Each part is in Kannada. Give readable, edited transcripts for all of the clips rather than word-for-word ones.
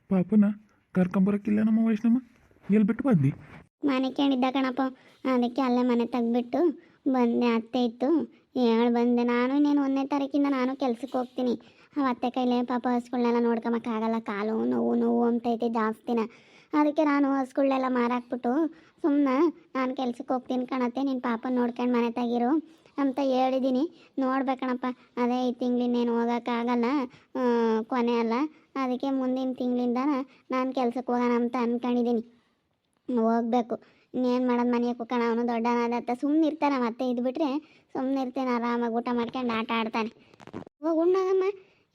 ಪಾಪನ ಕರ್ಕೊಂಬರಕ್ಕಿಲ್ಲ ನಮ್ಮ ವೈಷ್ಣಮ್ಮ. ಎಲ್ಲಿ ಬಿಟ್ಟು ಬಂದು? ಮನೆ ಕೇಳಿದ್ದ ಕಣಪ್ಪ, ಅದಕ್ಕೆ ಅಲ್ಲೇ ಮನೆ ತೆಗ್ಬಿಟ್ಟು ಬಂದೆ. ಅತ್ತೆ ಇತ್ತು ಹೇಳಿ ಬಂದೆ. ನಾನು ಒಂದನೇ ತಾರೀಕಿಂದ ನಾನು ಕೆಲ್ಸಕ್ಕೆ ಹೋಗ್ತೀನಿ. ಆ ಅತ್ತೆ ಕೈಲೇ ಪಾಪ ಹಸುಗಳನ್ನೆಲ್ಲ ನೋಡ್ಕೊಳಕ್ಕಾಗಲ್ಲ, ಕಾಲು ನೋವು ಅಂತೈತೆ ಜಾಸ್ತಿನ. ಅದಕ್ಕೆ ನಾನು ಹಸುಗಳನ್ನೆಲ್ಲ ಮಾರಾಕ್ಬಿಟ್ಟು ಸುಮ್ಮನೆ ನಾನು ಕೆಲ್ಸಕ್ಕೆ ಹೋಗ್ತೀನಿ ಕಣತ್ತೆ, ನಿನ್ನ ಪಾಪ ನೋಡ್ಕೊಂಡು ಮನೆ ತೆಗಿರು ಅಂತ ಹೇಳಿದ್ದೀನಿ. ನೋಡ್ಬೇಕಣಪ್ಪ, ಅದೇ ಈ ತಿಂಗಳಿನೇನು ಹೋಗೋಕ್ಕಾಗಲ್ಲ, ಕೊನೆ ಅಲ್ಲ. ಅದಕ್ಕೆ ಮುಂದಿನ ತಿಂಗಳಿಂದ ನಾನು ಕೆಲ್ಸಕ್ಕೆ ಹೋಗೋಣ ಅಂತ ಅಂದ್ಕೊಂಡಿದ್ದೀನಿ. ಹೋಗ್ಬೇಕು. ಇನ್ನೇನು ಮಾಡೋದು, ಮನೆಗೆ ಕುಕ್ಕಣ. ಅವನು ದೊಡ್ಡನಾದತ್ತ ಸುಮ್ಮನೆ ಇರ್ತಾನೆ. ಮತ್ತೆ ಇದು ಬಿಟ್ಟರೆ ಸುಮ್ಮನೆ ಇರ್ತೇನೆ, ಆರಾಮಾಗಿ ಊಟ ಮಾಡ್ಕೊಂಡು ಆಟ ಆಡ್ತಾನೆ. ಹೋಗಿ ಉಣ್ಣಾಗಮ್ಮ.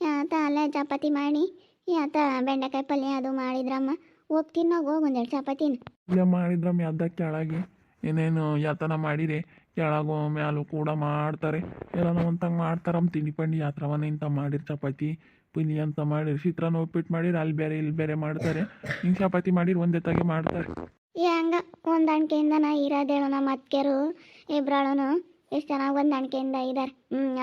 ಯಾತ ಅಲ್ಲೇ ಚಪಾತಿ ಮಾಡಿ ಯಾತ ಬೆಂಡೆಕಾಯಿ ಪಲ್ಯ ಅದು ಮಾಡಿದ್ರಮ್ಮ. ಹೋಗಿ ತಿನ್ನೋಗಿ ಹೋಗಿ ಒಂದೆರಡು ಚಪಾತಿನ ಇಲ್ಲ ಮಾಡಿದ್ರಮ್ಮ ಅದ್ದ ಕೆಳಗೆ ಏನೇನು ಯಾತನ ಮಾಡಿರಿ, ಕೆಳಗು ಮ್ಯಾಲೂ ಕೂಡ ಮಾಡ್ತಾರೆ. ಎಲ್ಲನೋ ಒಂತಂಗೆ ಮಾಡ್ತಾರಮ್ಮ. ತಿಂಡಿ ಪಂಡಿ ಯಾತ್ರವನ್ನ ಇಂಥ ಮಾಡಿರಿ, ಚಪಾತಿ ಪುಲಿ ಅಂತ ಮಾಡಿರಿ, ಚಿತ್ರಾನ್ನ ಉಪ್ಪಿಟ್ಟು ಮಾಡಿರಿ, ಅಲ್ಲಿ ಬೇರೆ ಇಲ್ಲಿ ಬೇರೆ ಮಾಡ್ತಾರೆ. ಹಿಂಗೆ ಚಪಾತಿ ಮಾಡಿರಿ ಒಂದೇ ತಾಗೆ ಮಾಡ್ತಾರೆ. ಹೆಂಗ ಹೊಂದಾಣಿಕೆಯಿಂದ ಇರೋದೇಳು. ನಮ್ಮ ಅತ್ತಿಗೆರು ಇಬ್ಬರಳು ಎಷ್ಟು ಚೆನ್ನಾಗಿ ಹೊಂದಾಣಿಕೆಯಿಂದ ಇದ್ದಾರೆ.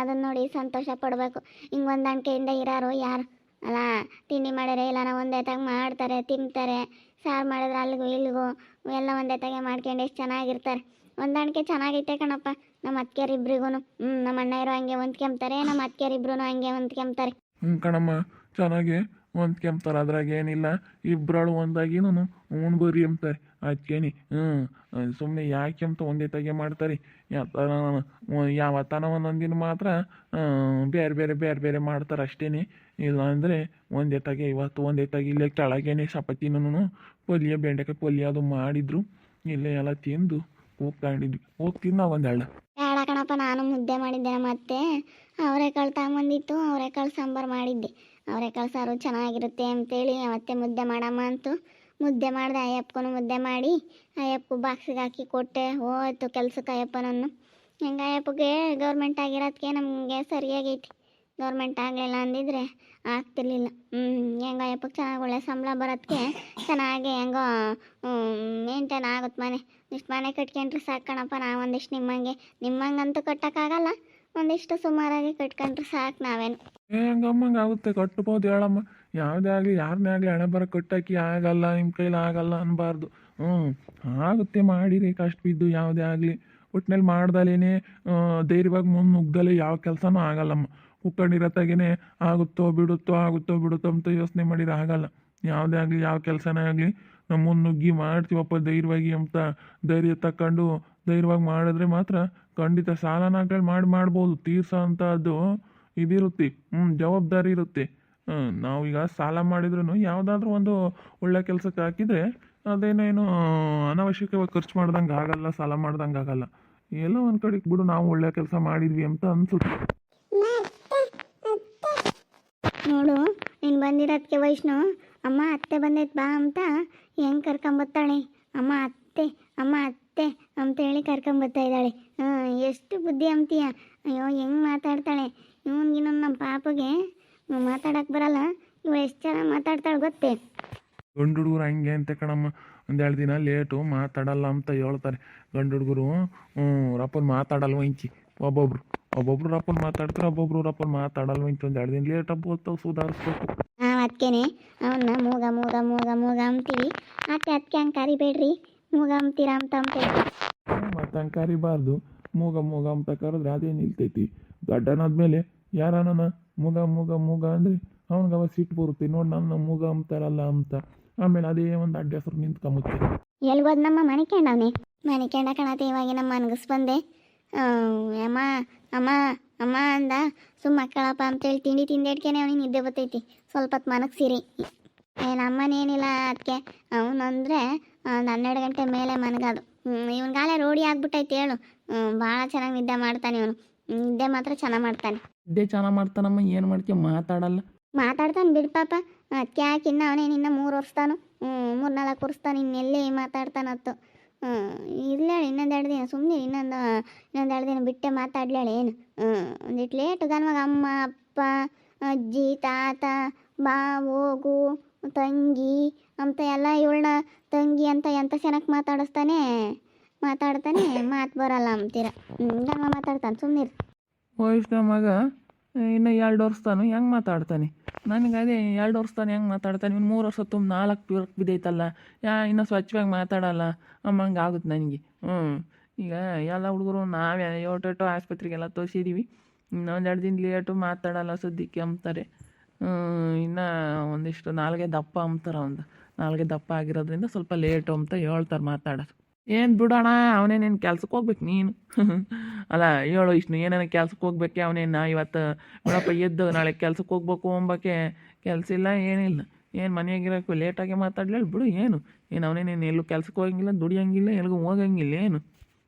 ಅದನ್ನು ನೋಡಿ ಸಂತೋಷ ಪಡಬೇಕು. ಹಿಂಗೆ ಹೊಂದಾಣಿಕೆಯಿಂದ ಇರೋರು ಯಾರು ಅಲ್ಲ. ತಿಂಡಿ ಮಾಡಿದ್ರೆ ಇಲ್ಲ ನಾವು ಒಂದೇ ತಾಗ ಮಾಡ್ತಾರೆ, ತಿಂತಾರೆ. ಸಾರು ಮಾಡಿದ್ರೆ ಅಲ್ಲಿಗೂ ಇಲ್ಲಿಗೂ ಎಲ್ಲ ಒಂದೇ ತಾಗೆ ಮಾಡ್ಕೊಂಡು ಎಷ್ಟು ಚೆನ್ನಾಗಿರ್ತಾರೆ. ಹೊಂದಾಣಿಕೆ ಚೆನ್ನಾಗೈತೆ ಕಣಪ್ಪ ನಮ್ಮ ಅತ್ತಿಗೆರಿಬ್ರಿಗೂ. ನಮ್ಮ ಅಣ್ಣಯರು ಹಂಗೆ ಹೊಂದ್ಕೊಂತಾರೆ, ನಮ್ಮ ಅತ್ತಿಗೆರಿಬ್ರು ಹಂಗೆ ಹೊಂದ್ಕೊಂತಾರೆ. ಕಣಮ್ಮ ಚೆನ್ನಾಗಿ ಹೊಂದ್ಕೊಂತಾರೆ, ಅದ್ರಾಗ ಏನಿಲ್ಲ. ಇಬ್ಬರಳು ಒಂದಾಗಿನೂ ಉಣ್ಬರಿ ಅಂತಾರೆ ಅದಕ್ಕೇನಿ. ಸುಮ್ಮನೆ ಯಾಕೆ ಅಂತ ಒಂದೇ ತಾಗೆ ಮಾಡ್ತಾರೆ. ಯಾವತ್ತನ ಒಂದೊಂದಿನ ಮಾತ್ರ ಬೇರೆ ಬೇರೆ ಬೇರೆ ಬೇರೆ ಮಾಡ್ತಾರೆ ಅಷ್ಟೇ. ಇಲ್ಲ ಅಂದರೆ ಒಂದೇ ತಾಗೆ ಇವತ್ತು ಒಂದೇ ತಾಗೆ ಇಲ್ಲೇ ಕೆಳಗೇನೆ ಚಪಾತಿನೂ ಪಲ್ಯ ಬೆಂಡೆಕಾಯಿ ಪಲ್ಯ ಅದು ಮಾಡಿದ್ರು. ಇಲ್ಲೇ ಎಲ್ಲ ತಿಂದು ಹೋಗ್ಕೊಂಡಿದ್ವಿ. ಹೋಗ್ತಿದ್ದು ನಾವು ಒಂದೆರಡು ಬೇಡ ಕಣಪ್ಪ, ನಾನು ಮುದ್ದೆ ಮಾಡಿದ್ದೆ. ಮತ್ತೆ ಅವರೆಕಾಳು ತಗೊಂಬಂದಿತ್ತು, ಅವರೆಕಾಳು ಸಾಂಬಾರು ಮಾಡಿದ್ದೆ. ಅವರೆಕಾಳು ಸಾರು ಚೆನ್ನಾಗಿರುತ್ತೆ ಅಂತೇಳಿ ಮತ್ತೆ ಮುದ್ದೆ ಮಾಡಮ್ಮ ಅಂತು ಮುದ್ದೆ ಮಾಡಿದೆ. ಅಯ್ಯಪ್ಪನೂ ಮುದ್ದೆ ಮಾಡಿ ಅಯ್ಯಪ್ಪು ಬಾಕ್ಸಿಗೆ ಹಾಕಿ ಕೊಟ್ಟೆ. ಹೋಯ್ತು ಕೆಲ್ಸಕ್ಕೆ ಅಯ್ಯಪ್ಪನನ್ನು. ಹೆಂಗೆ ಅಯ್ಯಪ್ಪಗೆ ಗೌರ್ಮೆಂಟ್ ಆಗಿರೋದಕ್ಕೆ ನಮಗೆ ಸರಿಯಾಗೈತಿ. ಗೌರ್ಮೆಂಟ್ ಆಗಲಿಲ್ಲ ಅಂದಿದ್ರೆ ಆಗ್ತಿರ್ಲಿಲ್ಲ. ಹೆಂಗೆ ಅಯ್ಯಪ್ಪಗೆ ಚೆನ್ನಾಗಿ ಒಳ್ಳೆ ಸಂಬಳ ಬರೋದಕ್ಕೆ ಚೆನ್ನಾಗಿ ಹೆಂಗೋ ಮೇಂಟೈನ್ ಆಗುತ್ತೆ ಮನೆ. ಇಷ್ಟು ಮನೆ ಕಟ್ಕೊಂಡ್ರೆ ಸಾಕಣಪ್ಪ. ನಾವು ಒಂದಿಷ್ಟು ನಿಮ್ಮಂಗಂತೂ ಕಟ್ಟೋಕ್ಕಾಗಲ್ಲ, ಒಂದಿಷ್ಟು ಸುಮಾರಾಗಿ ಕಟ್ಕೊಂಡ್ರೆ ಸಾಕು ನಾವೇನು. ಹೆಂಗಮ್ಮಂಗೆ ಆಗುತ್ತೆ, ಕಟ್ಬೋದು ಹೇಳಮ್ಮ. ಯಾವುದೇ ಆಗಲಿ ಯಾರನ್ನೇ ಆಗಲಿ ಹಣೆ ಬರೋ ಕಟ್ಟಾಕಿ ಆಗಲ್ಲ ನಿಮ್ಮ ಕೈಲಿ ಆಗಲ್ಲ ಅನ್ಬಾರ್ದು. ಆಗುತ್ತೆ ಮಾಡಿರಿ, ಕಷ್ಟ ಬಿದ್ದು ಯಾವುದೇ ಆಗಲಿ ಒಟ್ಟಿನಲ್ಲಿ ಮಾಡ್ದಲೇ ಧೈರ್ಯವಾಗಿ ಮುಂದೆ ನುಗ್ಗಲೇ ಯಾವ ಕೆಲಸನೂ ಆಗಲ್ಲಮ್ಮ. ಕುಕ್ಕಂಡಿರತ್ತಾಗೇ ಆಗುತ್ತೋ ಬಿಡುತ್ತೋ ಅಂತ ಯೋಚನೆ ಮಾಡಿದ್ರೆ ಆಗಲ್ಲ. ಯಾವುದೇ ಆಗಲಿ ಯಾವ ಕೆಲಸನೇ ಆಗಲಿ ನಮ್ಮ ಮುಂದೆ ನುಗ್ಗಿ ಮಾಡ್ತೀವಪ್ಪ ಧೈರ್ಯವಾಗಿ ಅಂತ ಧೈರ್ಯ ತಗೊಂಡು ಧೈರ್ಯವಾಗಿ ಮಾಡಿದ್ರೆ ಮಾತ್ರ ಖಂಡಿತ ಸಾಲನಾಗಲಿ ಮಾಡ್ಬೋದು. ತೀರ್ಸೋ ಅಂಥದ್ದು ಇದಿರುತ್ತೆ, ಜವಾಬ್ದಾರಿ ಇರುತ್ತೆ. ನಾವೀಗ ಸಾಲ ಮಾಡಿದ್ರು ಯಾವುದಾದ್ರೂ ಒಂದು ಒಳ್ಳೆ ಕೆಲಸಕ್ಕೆ ಹಾಕಿದರೆ ಅದೇನೇನು ಅನಾವಶ್ಯಕವಾಗಿ ಖರ್ಚು ಮಾಡ್ದಂಗೆ ಆಗಲ್ಲ, ಸಾಲ ಮಾಡ್ದಂಗೆ ಆಗಲ್ಲ. ಎಲ್ಲ ಒಂದು ಕಡೆಗೆ ಬಿಡು, ನಾವು ಒಳ್ಳೆ ಕೆಲಸ ಮಾಡಿದ್ವಿ ಅಂತ ಅನ್ಸುತ್ತೆ. ನೋಡು ನೀನು ಬಂದಿರೋದಕ್ಕೆ ವೈಷ್ಣು ಅಮ್ಮ ಅತ್ತೆ ಬಂದೈತೆ ಬಾ ಅಂತ ಹೆಂಗೆ ಕರ್ಕೊಂಬತ್ತಾಳೆ. ಅಮ್ಮ ಅತ್ತೆ ಅಂತೇಳಿ ಕರ್ಕೊಂಬತ್ತಾ ಇದ್ದಾಳೆ. ಎಷ್ಟು ಬುದ್ಧಿ ಅಂತೀಯ. ಅಯ್ಯೋ ಹೆಂಗೆ ಮಾತಾಡ್ತಾಳೆ. ಇವನ್ಗಿನ್ನೊಂದು ನಮ್ಮ ಪಾಪಗೆ ಮಾತಾಡೋಕೆ ಬರಲ್ಲ, ಇವಳು ಎಷ್ಟು ಚೆನ್ನಾಗಿ ಮಾತಾಡ್ತಾಳೆ ಗೊತ್ತೇ. ಗಂಡು ಹುಡುಗರು ಹಂಗೆ ಅಂತ ಕಣಮ್ಮ, ಒಂದೆರಡು ದಿನ ಲೇಟು ಮಾತಾಡಲ್ಲ ಅಂತ ಹೇಳ್ತಾರೆ. ಗಂಡು ಹುಡುಗರು ರಪ್ಪನ್ ಮಾತಾಡಲ್ವ ಇಂಚಿ. ಒಬ್ಬೊಬ್ರು ರಪ್ಪನ್ ಮಾತಾಡ್ತಾರೆ, ಒಬ್ಬೊಬ್ರು ರಪ್ಪನ್ ಮಾತಾಡಲ್ವ ಇಂಚಿ. ಒಂದೆರಡು ದಿನ ಲೇಟ್ ಆಗ್ಬೋದು, ಸುಧಾರಿಸ್ಬೇಕು. ನಾವು ಅದಕ್ಕೇನೆ ಅವನ್ನ ಮೂಗ ಅಂತೀವಿ. ಅದಕ್ಕೆ ಹಂಗೆ ಕರಿಬೇಡ್ರಿ, ಮೂಗ ಅಂತೀರ ಅಂತ ಮತ್ತೆ ಹಂಗೆ ಕರಿಬಾರ್ದು. ಮೂಗ ಅಂತ ಕರೆದ್ರೆ ಅದೇ ನಿಲ್ತೈತಿ. ಗಡ್ಡನಾದ್ಮೇಲೆ ಯಾರನ ಮೂಗ ಅಂದರೆ ಅವ್ನಿಗೆ ಅವಾಗ ಸಿಟ್ಟು ಬರುತ್ತೆ. ನೋಡಿ ನನ್ನ ಮೂಗ ಅಂತಾರಲ್ಲ ಅಂತ. ಆಮೇಲೆ ಅದೇ ಒಂದು ಅಡ್ಡ ಹೆಸರು ನಿಂತ್ಕೊಂಬುತ್ತೆ. ಎಲ್ಗೋದ್ ನಮ್ಮ ಮನೆ ಕೆಂಡ ಕಣತೆ. ಇವಾಗ ನಮ್ಮ ಮನಗಸ್ ಬಂದೆ. ಅಮ್ಮ ಅಂದ ಮಕ್ಕಳಪ್ಪ ಅಂತೇಳಿ ತಿಂಡಿ ತಿಂದೇಡ್ಕೇನೆ ಅವನಿಗೆ ನಿದ್ದೆ ಬರ್ತೈತಿ. ಸ್ವಲ್ಪ ಹೊತ್ತು ಮನಗ್ಸಿರಿ. ನಮ್ಮನೇನಿಲ್ಲ ಅದಕ್ಕೆ. ಅವನಂದರೆ ಒಂದು 12 ಗಂಟೆ ಮೇಲೆ ಮನಗದು. ಇವನ್ಗಾಲೆ ರೂಢಿ ಆಗ್ಬಿಟ್ಟೈತಿ ಹೇಳು. ಭಾಳ ಚೆನ್ನಾಗಿ ನಿದ್ದೆ ಮಾಡ್ತಾನೆ ಇವನು. ನಿದ್ದೆ ಮಾತ್ರ ಚೆನ್ನಾಗಿ ಮಾಡ್ತಾನೆ. ನಿದ್ದೆ ಚೆನ್ನಾಗಿ ಮಾಡ್ತಾನಮ್ಮ. ಏನು ಮಾಡ್ತೀಯ, ಮಾತಾಡ್ತಾನೆ ಬಿಡು ಪಾಪ. ಅದಕ್ಕೆ ಯಾಕೆ ಇನ್ನು ಅವನೇನಿನ್ನ 3 ವರ್ಷತಾನು 3-4 ವರ್ಷತಾನು ಇನ್ನೆಲ್ಲಿ ಮಾತಾಡ್ತಾನತ್ತು. ಇರ್ಲೇಳಿ ಇನ್ನೊಂದೆರಡು ದಿನ ಸುಮ್ಮನೆ ಇನ್ನೊಂದೆರಡು ದಿನ ಬಿಟ್ಟೆ ಮಾತಾಡ್ಲೇಳಿ. ಏನು ಒಂದಿಟ್ಟು ಲೇಟು ಗನ್ವಾಗ ಅಮ್ಮ ಅಪ್ಪ ಅಜ್ಜಿ ತಾತ ಬಾ ಹೋಗು ತಂಗಿ ಅಂತ ಎಲ್ಲ ಇವಳನ್ನ ತಂಗಿ ಅಂತ ಎಂತ ಚೆನ್ನಾಗಿ ಮಾತಾಡ್ತಾನೆ. ಮಾತು ಬರಲ್ಲ ಅಂತೀರ. ಗನ್ವ ಮಾತಾಡ್ತಾನೆ ಸುಮ್ಮನೆ. ವಯಸ್ಸಿನ ಮಗ ಇನ್ನು 2 ವರ್ಷತಾನು ಹೆಂಗೆ ಮಾತಾಡ್ತಾನೆ? ನನಗೆ ಅದೇ 2 ವರ್ಷತಾನು ಹೆಂಗೆ ಮಾತಾಡ್ತಾನೆ? ಇನ್ನು 3 ವರ್ಷ ತುಂಬ 4 ವರ್ಕ್ ಬಿದ್ದೈತಲ್ಲ, ಇನ್ನೂ ಸ್ವಚ್ಛವಾಗಿ ಮಾತಾಡಲ್ಲ ಅಮ್ಮಂಗೆ ಆಗುತ್ತೆ ನನಗೆ. ಈಗ ಎಲ್ಲ ಹುಡುಗರು ನಾವೇ ಯೋಟೋ ಆಸ್ಪತ್ರೆಗೆಲ್ಲ ತೋರಿಸಿದ್ದೀವಿ. ಇನ್ನೊಂದು 2 ದಿನ ಲೇಟು ಮಾತಾಡಲ್ಲ ಸದ್ಯಕ್ಕೆ ಅಂತಾರೆ. ಇನ್ನು ಒಂದಿಷ್ಟು ನಾಲ್ಗೆ ದಪ್ಪ ಅಂತಾರೆ, ನಾಲ್ಗೆ ದಪ್ಪ ಆಗಿರೋದ್ರಿಂದ ಸ್ವಲ್ಪ ಲೇಟು ಅಂತ ಹೇಳ್ತಾರೆ ಮಾತಾಡೋದು. ಏನು ಬಿಡೋಣ, ಅವನೇನೇನು ಕೆಲ್ಸಕ್ಕೆ ಹೋಗ್ಬೇಕು ನೀನು ಅಲ್ಲ ಹೇಳು ಇಷ್ಟು ಏನೇನು ಕೆಲ್ಸಕ್ಕೆ ಹೋಗ್ಬೇಕೆ ಅವನೇನು ಇವತ್ತು ಬಿಡಪ್ಪ ಎದ್ದು ನಾಳೆ ಕೆಲ್ಸಕ್ಕೆ ಹೋಗ್ಬೇಕು ಅಂಬಕ್ಕೆ ಕೆಲಸ ಇಲ್ಲ ಏನಿಲ್ಲ. ಏನು ಮನೆಯಾಗಿರೋಕ್ಕೂ ಲೇಟಾಗಿ ಮಾತಾಡ್ಲಿ ಬಿಡು. ಏನು ಅವನೇನೇನು ಎಲ್ಲೂ ಕೆಲ್ಸಕ್ಕೆ ಹೋಗಂಗಿಲ್ಲ, ದುಡಿಯೋಂಗಿಲ್ಲ, ಎಲ್ಗೂ ಹೋಗಂಗಿಲ್ಲ. ಏನು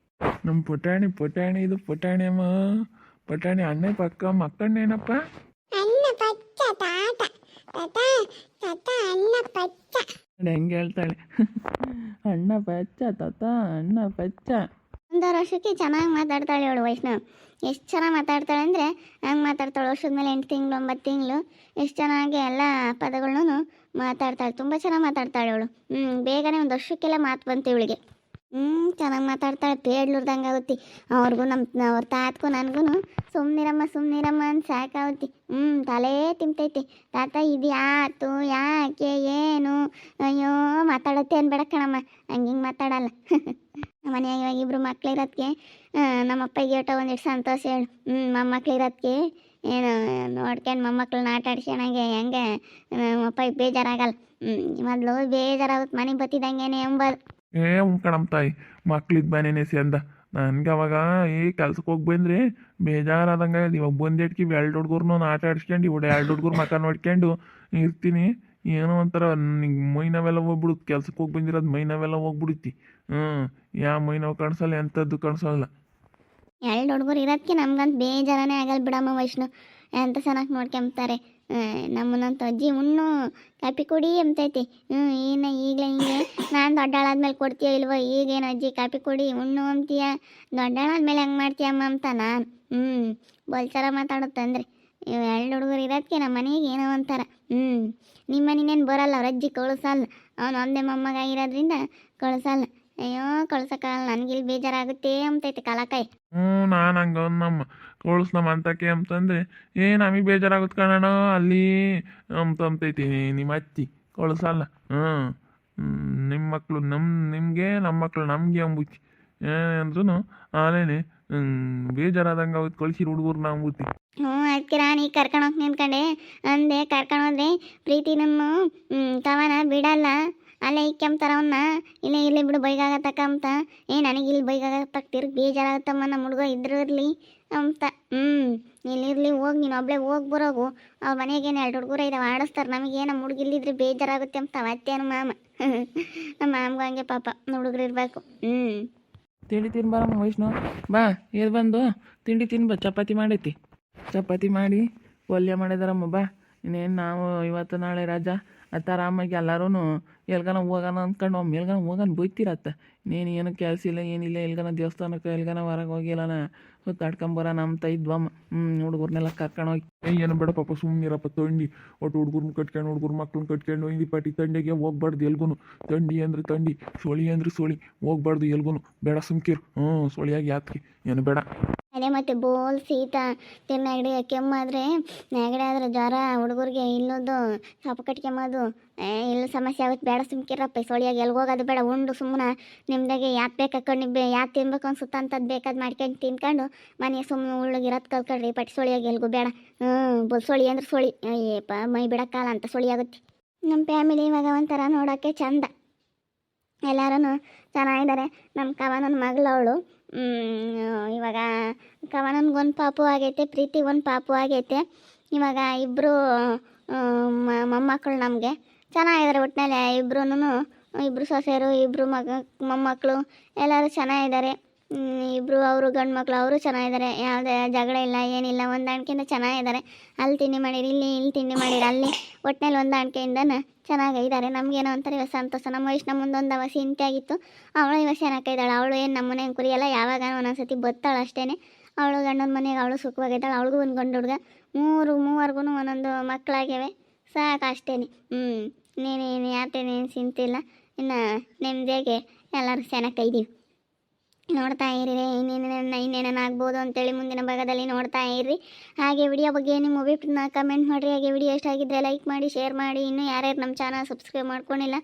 ನಮ್ಮ ಪುಟಾಣಿ ಇದು ಪುಟಾಣಿ ಅಮ್ಮ, ಪುಟಾಣಿ ಅಣ್ಣ ಪಕ್ಕ ಮಕ್ಕಣ್ಣೇನಪ್ಪ? ಅನ್ನ ಪಚ್ಚ ತಾತ ತಾತ ತಾತ ಅನ್ನ ಪಚ್ಚ. ನೋಡಿ ಹೆಂಗೆ ಹೇಳ್ತಾಳೆ ಅಣ್ಣ ಪಚ್ಚ ತಾತ ಅಣ್ಣ ಪಚ್ಚ. 1 ವರ್ಷಕ್ಕೆ ಚೆನ್ನಾಗಿ ಮಾತಾಡ್ತಾಳೆ ಅವಳು ವೈಷ್ಣವ್. ಎಷ್ಟು ಚೆನ್ನಾಗಿ ಮಾತಾಡ್ತಾಳೆ ಅಂದರೆ ಹಂಗೆ ಮಾತಾಡ್ತಾಳೆ. ವರ್ಷದ ಮೇಲೆ 8 ತಿಂಗಳು 9 ತಿಂಗಳು ಎಷ್ಟು ಚೆನ್ನಾಗಿ ಎಲ್ಲ ಪದಗಳನ್ನೂ ಮಾತಾಡ್ತಾಳೆ. ತುಂಬ ಚೆನ್ನಾಗಿ ಮಾತಾಡ್ತಾಳೆ ಅವಳು. ಬೇಗನೆ 1 ವರ್ಷಕ್ಕೆಲ್ಲ ಮಾತು ಬಂತು ಇವಳಿಗೆ. ಚೆನ್ನಾಗಿ ಮಾತಾಡ್ತಾಳೆ, ಪೇಡ್ಲುರ್ದಂಗೆ ಆಗುತ್ತೆ. ಅವ್ರಿಗೂ ಅವ್ರ ತಾತಗೂ ನನಗೂ ಸುಮ್ಮನಿರಮ್ಮ ಅಂತ ಸಾಕಾಗುತ್ತೆ. ತಲೆ ತಿಂತೈತಿ. ತಾತ ಇದು ಯಾತು ಯಾಕೆ ಏನು ಅಯ್ಯೋ ಮಾತಾಡತ್ತೆ ಅನ್ಬೇಡ ಕಣಮ್ಮ, ಹಿಂಗೆ ಮಾತಾಡಲ್ಲ. ಮನೆಯಾಗ ಇವಾಗ 2 ಮಕ್ಳಿರೋದಕ್ಕೆ ನಮ್ಮಪ್ಪಗೆ ಏಟೋ ಒಂದಿಷ್ಟು ಸಂತೋಷ ಹೇಳು. ಮೊಮ್ಮಕ್ಳಿರೋದಕ್ಕೆ ಏನು ನೋಡ್ಕೊಂಡು ಮೊಮ್ಮಕ್ಳನ್ನ ಆಟ ಆಡ್ಸ್ಕೊಳಂಗೆ ಹೆಂಗೆ ನಮ್ಮಪ್ಪಗೆ ಬೇಜಾರಾಗಲ್ಲ. ಮೊದಲು ಬೇಜಾರಾಗುತ್ತೆ ಮನೆಗೆ ಬತ್ತಿದಂಗೆನೆ ಎಂಬುದು. ಕಣಮ್ಮ ತಾಯಿ, ಮಕ್ಳಿದ್ ಮನೇನೆ ಸೇಂದ ನನ್ಗೆ ಅವಾಗ ಕೆಲ್ಸಕ್ಕೆ ಹೋಗಿ ಬಂದ್ರೆ ಬೇಜಾರಾದಂಗೆ. ಇವಾಗ ಬಂದಿಟ್ಕಿ 2 ಹುಡುಗರ್ನು ಆಟ ಆಡಿಸ್ಕೊಂಡು 2 ಹುಡುಗರು ಮಕ್ಕ ನೋಡ್ಕೊಂಡು ಇರ್ತೀನಿ. ಏನೋ ಒಂಥರ ನಿಂಗೆ ಮೈನವೆಲ್ಲ ಹೋಗ್ಬಿಡುತ್ತೆ. ಕೆಲ್ಸಕ್ಕೆ ಹೋಗಿ ಬಂದಿರೋದು ಮೈನವೆಲ್ಲ ಹೋಗ್ಬಿಡುತ್ತಿ. ಯಾವ ಮೈನವ್ ಕಾಣಿಸಲ್ಲ, ಎಂಥದ್ದು ಕಾಣಿಸಲ್ಲ. 2 ಹುಡುಗರು ಇರೋದಕ್ಕೆ ನಮ್ಗಂತ ಬೇಜಾರನೇ ಆಗಲ್ಲ ಬಿಡಮ್ಮ ವೈಷ್ಣು. ಎಂತ ಚೆನ್ನಾಗಿ ನೋಡ್ಕೊಂತಾರೆ ನಮ್ಮನ್ನಂತ. ಅಜ್ಜಿ ಉಣ್ಣು ಕಾಪಿ ಕುಡಿ ಅಂತೈತಿ. ಈಗಲೇ ಹಿಂಗೆ ನಾನು ದೊಡ್ಡಾಳಾದ್ಮೇಲೆ ಕೊಡ್ತೀಯ ಇಲ್ವೋ? ಈಗೇನು ಅಜ್ಜಿ ಕಾಪಿ ಕುಡಿ ಉಣ್ಣು ಅಂತೀಯ, ದೊಡ್ಡಾಳಾದ್ಮೇಲೆ ಹೆಂಗೆ ಮಾಡ್ತೀಯಮ್ಮ ಅಂತ ನಾನು. ಬೋಲ್ಚಾರ ಮಾತಾಡುತ್ತಂದ್ರೆ 2 ಹುಡುಗರು ಇರೋದಕ್ಕೆ ನಮ್ಮ ಮನೆಗೆ ಏನೋ ಒಂಥರ. ನಿಮ್ಮ ಮನೇನೇನು ಬರಲ್ಲ, ಅವ್ರ ಅಜ್ಜಿ ಕಳಿಸಲ್ಲ. ಅವನು ಒಂದೇ ಮೊಮ್ಮಗ ಇರೋದ್ರಿಂದ ಕಳಿಸಲ್ಲ. ಅಯ್ಯೋ ಕಳ್ಸೋಕ್ಕಾಗಲ್ಲ, ನನಗಿಲ್ಲಿ ಬೇಜಾರಾಗುತ್ತೆ ಅಂತೈತೆ ಕಾಲಕಾಯಿ. ನಾನು ಹಂಗೆ ನಮ್ಮ ಕಳಿಸ್ನಮ್ಮ ಅಂತಕ್ಕೆ ಅಂತಂದರೆ ನಮಗೆ ಬೇಜಾರಾಗುತ್ತೆ ಕಣಣ ಅಲ್ಲಿ ಅಂತೈತಿ. ನಿಮ್ಮ ಅತ್ತಿ ಕಳಿಸಲ್ಲ. ನಿಮ್ಮ ಮಕ್ಕಳು ನಿಮಗೆ, ನಮ್ಮ ಮಕ್ಕಳು ನಮಗೆ ಅಂಬುತ್ತಿ. ಏನಂದ್ರೂ ಆಲೇನೆ ಬೇಜಾರಾದಂಗೆ ಆಗುತ್ತೆ ಕಳ್ಸಿರೋ ಹುಡುಗರು ಅಂಬುತ್ತಿ. ಅದಕ್ಕೆ ನಾನು ಈಗ ಕರ್ಕೊಂಡೋಗಿ ನಿಂತ್ಕೊಂಡೆ ಅಂದೆ. ಕರ್ಕೊಂಡೋದ್ರೆ ಪ್ರೀತಿ ನಮ್ಮ ಕವನ ಬಿಡಲ್ಲ, ಅಲ್ಲೇ ಇಕ್ಕೆಂಬ್ತಾರ ಅವನ್ನ. ಇಲ್ಲೇ ಬಿಡು ಬೈಗಾಗತ್ತಕ್ಕ ಅಂತ. ನನಗೆ ಇಲ್ಲಿ ಬೈಗಾಗತ್ತಕ್ಕ ತಿರ್ಗಿ ಬೇಜಾರಾಗತ್ತಮ್ಮ, ನಮ್ಮ ಹುಡುಗ ಇದ್ರಿರಲಿ ಅಂತ. ಇಲ್ಲಿರಲಿ, ಹೋಗಿ ನೀನು ಒಬ್ಳೆ ಹೋಗಿ ಬರೋಗು. ಅವ್ರ ಮನೆಗೇನು 2 ಹುಡುಗರು ಇದಾವೆ ಆಡಿಸ್ತಾರೆ. ನಮಗೆ ನಮ್ಮ ಹುಡುಗ ಇಲ್ಲಿದ್ರೆ ಬೇಜಾರಾಗುತ್ತೆ ಅಂತ ಅತ್ತೇನು ಮಾಮ. ನಮ್ಮ ಮಾಮಗೂ ಹಂಗೆ ಪಾಪ ಹುಡುಗರು ಇರಬೇಕು. ತಿಂಡಿ ತಿನ್ಬಾರಮ್ಮ ವೈಷ್ಣವ್, ಬಾ ಎದ್ದು ಬಂದು ತಿಂಡಿ ತಿನ್ಬ. ಚಪಾತಿ ಮಾಡೈತಿ, ಚಪಾತಿ ಮಾಡಿ ಪಲ್ಯ ಮಾಡಿದಾರಮ್ಮ. ಬಾ ಇನ್ನೇನು ನಾವು ಇವತ್ತು ನಾಳೆ ರಜಾ ಅತ್ತ ಆರಾಮಾಗಿ ಎಲ್ಲರೂ ಎಲ್ಗನ ಹೋಗೋಣ ಅಂದ್ಕೊಂಡು ಒಮ್ಮೆ ಎಲ್ಗನ ಹೋಗೋಣ ಬೈತಿರತ್ತ. ಇನ್ನೇನು ಏನು ಕೆಲಸ ಇಲ್ಲ ಏನಿಲ್ಲ, ಎಲ್ಗನ ದೇವಸ್ಥಾನಕ್ಕೆ ಎಲ್ಗನ ಹೊರಗೆ ಹೋಗಿಲ್ಲನ ಸುತ್ತಾಡ್ಕೊಂಬರೋಣ ಅಂತ ಇದ್ವಮ್ಮ. ಹುಡುಗರ್ನೆಲ್ಲ ಕರ್ಕೊಂಡೋಗಿ. ಏನು ಬೇಡ ಪಾಪ ಸುಮ್ಮನಿರಪ್ಪ. ತಂಡಿ ಒಟ್ಟು ಹುಡುಗರ್ನ ಕಟ್ಕೊಂಡು ಹುಡುಗರು ಮಕ್ಳನ್ನ ಕಟ್ಕೊಂಡು ಹಿಂದಿ ಪಾಟಿ ತಂಡಿಗೆ ಹೋಗ್ಬಾರ್ದು ಎಲ್ಗೂ. ತಂಡಿ ಅಂದ್ರೆ ತಂಡಿ, ಸೊಳಿ ಅಂದ್ರೆ ಸೊಳಿ, ಹೋಗ್ಬಾರ್ದು ಎಲ್ಗೂ. ಬೇಡ ಸುಮ್ಕಿರು. ಸೊಳಿಯಾಗಿ ಯಾತ್ರಿ ಏನು ಬೇಡ. ಅದೇ ಮತ್ತೆ ಬೋಲ್ ಶೀತ ನೆಗಡಿ ಕೆಮ್ಮಾದರೆ, ನೆಗಡಿ ಆದರೆ ಜ್ವರ ಹುಡುಗರಿಗೆ ಇಲ್ಲೋದು ಸೊಪ್ಪು ಕಟ್ಕೆಂಬೋದು ಇಲ್ಲ ಸಮಸ್ಯೆ ಆಗುತ್ತೆ. ಬೇಡ ಸುಮ್ಕಿರಪ್ಪ. ಸೊಳಿಯಾಗಿ ಎಲ್ಗೋಗೋದು ಬೇಡ. ಉಂಡು ಸುಮ್ಮನೆ ನಿಮ್ದಾಗೆ ಯಾತ್ ಬೇಕಾಕೊಂಡು ಯಾತ್ ತಿನ್ಬೇಕು ಅನ್ಸುತ್ತ ಅಂಥದ್ದು ಬೇಕಾದ್ ಮಾಡ್ಕೊಂಡು ತಿನ್ಕೊಂಡು ಮನೆ ಸುಮ್ಮನೆ ಉಳ್ಳಗಿರೋದು ಕಲ್ಕೊಳ್ರಿ. ಪಟ್ಟಿ ಸೊಳಿಯಾಗಿ ಎಲ್ಗೂ ಬೇಡ. ಸೊಳಿ ಅಂದ್ರೆ ಸೊಳಿ, ಏಪ ಮೈ ಬಿಡೋಕ್ಕಲ್ಲ ಅಂತ ಸೊಳಿ ಆಗುತ್ತೆ. ನಮ್ಮ ಫ್ಯಾಮಿಲಿ ಇವಾಗ ಒಂಥರ ನೋಡೋಕ್ಕೆ ಚಂದ, ಎಲ್ಲರೂ ಚೆನ್ನಾಗಿದ್ದಾರೆ. ನಮ್ಮ ಕವನನ ಮಗಳು ಅವಳು. ಇವಾಗ ಕವನನ್ಗೊಂದು ಪಾಪು ಆಗೈತೆ, ಪ್ರೀತಿಗೊಂದು ಪಾಪು ಆಗೈತೆ. ಇವಾಗ ಇಬ್ಬರು ಮೊಮ್ಮಕ್ಕಳು ನಮಗೆ ಚೆನ್ನಾಗಿದ್ದಾರೆ. ಒಟ್ಟಿನಲ್ಲಿ ಇಬ್ಬರು ಸೊಸೆಯರು, ಇಬ್ಬರು ಮೊಮ್ಮಕ್ಕಳು ಎಲ್ಲರೂ ಚೆನ್ನಾಗಿದ್ದಾರೆ. ಇಬ್ಬರು ಅವರು ಗಂಡು ಮಕ್ಕಳು, ಅವರು ಚೆನ್ನಾಗಿದ್ದಾರೆ. ಯಾವುದೇ ಜಗಳ ಇಲ್ಲ ಏನಿಲ್ಲ, ಹೊಂದಾಣಿಕೆಯಿಂದ ಚೆನ್ನಾಗಿದ್ದಾರೆ. ಅಲ್ಲಿ ತಿಂಡಿ ಮಾಡಿರಿ, ಇಲ್ಲಿ ತಿಂಡಿ ಮಾಡಿರಿ, ಅಲ್ಲಿ ಒಟ್ಟಿನಲ್ಲಿ ಹೊಂದಾಣಿಕೆಯಿಂದನೇ ಚೆನ್ನಾಗಿದ್ದಾರೆ. ನಮಗೇನೋ ಒಂಥರ ಇವಾಗ ಸಂತೋಷ. ನಮ್ಮ ವಯಸ್ಸಿನ ಮುಂದೊಂದು ಅವ ಚಿಂತೆ ಆಗಿತ್ತು. ಅವಳು ಇವಾಗ ಚೆನ್ನಾಗಿದ್ದಾಳೆ. ಅವಳು ಏನು ನಮ್ಮ ಮನೆಗೆ ಕುರಿಯಲ್ಲ, ಯಾವಾಗ ಒಂದೊಂದ್ಸತಿ ಬತ್ತಾಳು ಅಷ್ಟೇ. ಅವಳು ಗಂಡನ ಮನೆಗೆ ಅವಳು ಸುಖವಾಗಿದ್ದಾಳೆ. ಅವಳಿಗೂ ಒಂದು ಗಂಡು ಹುಡುಗ, ಮೂವರ್ಗೂ ಒಂದೊಂದು ಮಕ್ಕಳಾಗ್ಯವೆ. ಸಾಕು ಅಷ್ಟೇ. ನೀನು ಯಾತೇನೇನು ಚಿಂತಿಲ್ಲ. ಇನ್ನು ನೆಮ್ಮದಿಯಾಗೆ ಎಲ್ಲರೂ ಚೆನ್ನಾಗಿದ್ದೀವಿ. ನೋಡ್ತಾ ಇರಿ ಇನ್ನೇನೇನಾಗ್ಬೋದು ಅಂತೇಳಿ ಮುಂದಿನ ಭಾಗದಲ್ಲಿ ನೋಡ್ತಾ ಇರ್ರಿ. ಹಾಗೆ ವಿಡಿಯೋ ಬಗ್ಗೆ ನಿಮ್ಮ ಅಭಿಪ್ರಾಯನ ಕಮೆಂಟ್ ಮಾಡಿರಿ. ಹಾಗೆ ವಿಡಿಯೋ ಇಷ್ಟ ಆಗಿದ್ದರೆ ಲೈಕ್ ಮಾಡಿ, ಶೇರ್ ಮಾಡಿ. ಇನ್ನೂ ಯಾರ್ಯಾರು ನಮ್ಮ ಚಾನಲ್ ಸಬ್ಸ್ಕ್ರೈಬ್ ಮಾಡ್ಕೊಂಡಿಲ್ಲ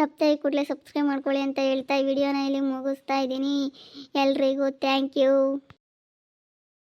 ತಪ್ಪದೆ ಕೂಡಲೇ ಸಬ್ಸ್ಕ್ರೈಬ್ ಮಾಡ್ಕೊಳ್ಳಿ ಅಂತ ಹೇಳ್ತಾ ಈ ವಿಡಿಯೋನ ಇಲ್ಲಿ ಮುಗಿಸ್ತಾ ಇದ್ದೀನಿ. ಎಲ್ರಿಗೂ ಥ್ಯಾಂಕ್ ಯು.